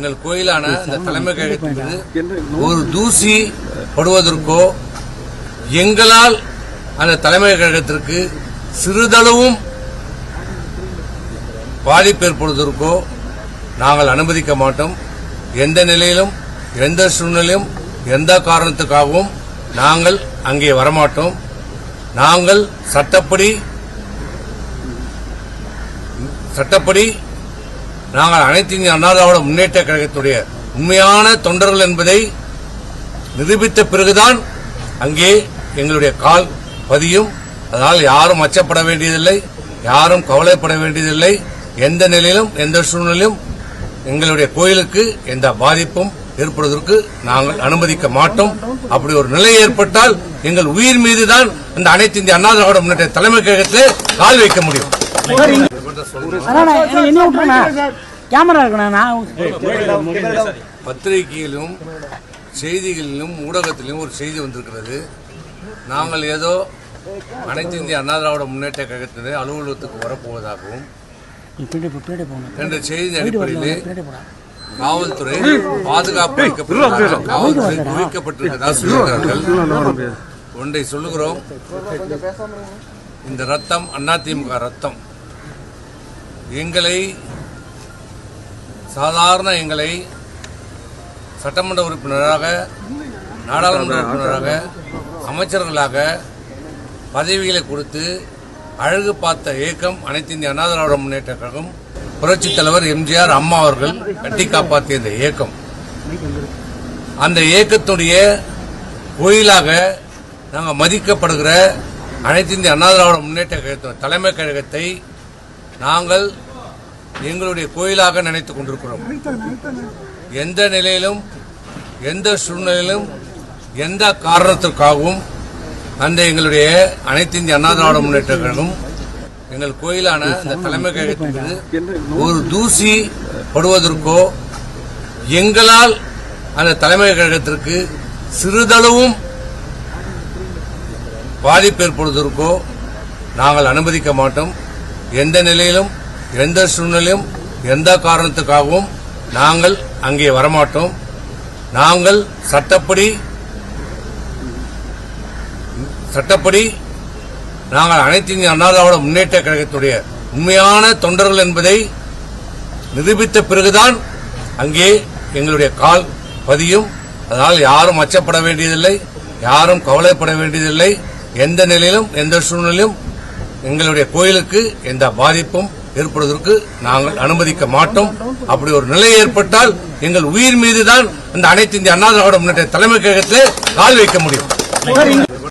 எங்கள் கோயிலான அந்த தலைமை கழகத்திற்கு ஒரு தூசி படுவதற்கோ எங்களால் அந்த தலைமை கழகத்திற்கு சிறிதளவும் பாதிப்பு ஏற்படுவதற்கோ நாங்கள் அனுமதிக்க மாட்டோம். எந்த நிலையிலும் எந்த சூழ்நிலையும் எந்த காரணத்துக்காகவும் நாங்கள் அங்கே வரமாட்டோம். நாங்கள் சட்டப்படி நாங்கள் அனைத்து இந்திய அண்ணா திராவிட முன்னேற்ற கழகத்துடைய உண்மையான தொண்டர்கள் என்பதை நிரூபித்த பிறகுதான் அங்கே எங்களுடைய கால் பதியும். அதனால் யாரும் அச்சப்பட வேண்டியதில்லை, யாரும் கவலைப்பட வேண்டியதில்லை. எந்த நிலையிலும் எந்த சூழ்நிலையும் எங்களுடைய கோயிலுக்கு எந்த பாதிப்பும் ஏற்படுவதற்கு நாங்கள் அனுமதிக்க மாட்டோம். அப்படி ஒரு நிலை ஏற்பட்டால் எங்கள் உயிர் மீதுதான் இந்த அனைத்து இந்திய அண்ணா திராவிட முன்னேற்ற தலைமை கழகத்தில் கால் வைக்க முடியும். பத்திரிகையிலும் செய்திகளிலும் ஊடகத்திலும் ஒரு செய்தி வந்திருக்கிறது. நாங்கள் ஏதோ அனைத்து இந்திய அண்ணா திராவிட முன்னேற்ற கழகத்தினர் அலுவலகத்துக்கு வரப்போவதாகவும் என்ற செய்தி அடிப்படையில் காவல்துறை பாதுகாப்பு குவிக்கப்பட்டிருக்கிறதா சொல்கிறார்கள். ஒன்றை சொல்லுகிறோம், இந்த ரத்தம் அதிமுக ரத்தம். எங்களை சட்டமன்ற உறுப்பினராக, நாடாளுமன்ற உறுப்பினராக, அமைச்சர்களாக பதவிகளை கொடுத்து அழகு பார்த்த இயக்கம் அனைத்து இந்திய அண்ணா திராவிட முன்னேற்ற கழகம். புரட்சித் தலைவர் எம்ஜிஆர் அம்மா அவர்கள் கட்டி காப்பாற்றிய இந்த இயக்கம், அந்த இயக்கத்துடைய கோயிலாக நாங்கள் மதிக்கப்படுகிற அனைத்து இந்திய அண்ணா திராவிட முன்னேற்ற கழகத்தின் தலைமை கழகத்தை நாங்கள் எங்களுடைய கோயிலாக நினைத்துக் கொண்டிருக்கிறோம். எந்த நிலையிலும் எந்த சூழ்நிலையிலும் எந்த காரணத்திற்காகவும் அந்த எங்களுடைய அனைத்து இந்திய அண்ணா திராவிட முன்னேற்ற கழகம் எங்கள் கோயிலான அந்த தலைமை கழகத்திற்கு ஒரு தூசி படுவதற்கோ எங்களால் அந்த தலைமை கழகத்திற்கு சிறிதளவும் பாதிப்பு ஏற்படுவதற்கோ நாங்கள் அனுமதிக்க மாட்டோம். எந்த நிலையிலும் எந்த சூழ்நிலையும் எந்த காரணத்துக்காகவும் நாங்கள் அங்கே வரமாட்டோம். நாங்கள் சட்டப்படி நாங்கள் அனைத்து இந்திய அண்ணா திராவிட முன்னேற்ற கழகத்துடைய உண்மையான தொண்டர்கள் என்பதை நிரூபித்த பிறகுதான் அங்கே எங்களுடைய கால் பதியும். அதனால் யாரும் அச்சப்பட வேண்டியதில்லை, யாரும் கவலைப்பட வேண்டியதில்லை. எந்த நிலையிலும் எந்த சூழ்நிலையும் எங்களுடைய கோயிலுக்கு எந்த பாதிப்பும் ஏற்படுவதற்கு நாங்கள் அனுமதிக்க மாட்டோம். அப்படி ஒரு நிலை ஏற்பட்டால் எங்கள் உயிர் மீதுதான் இந்த அனைத்து இந்திய அண்ணா திராவிட முன்னேற்ற தலைமை கழகத்தில் கால் வைக்க முடியும்.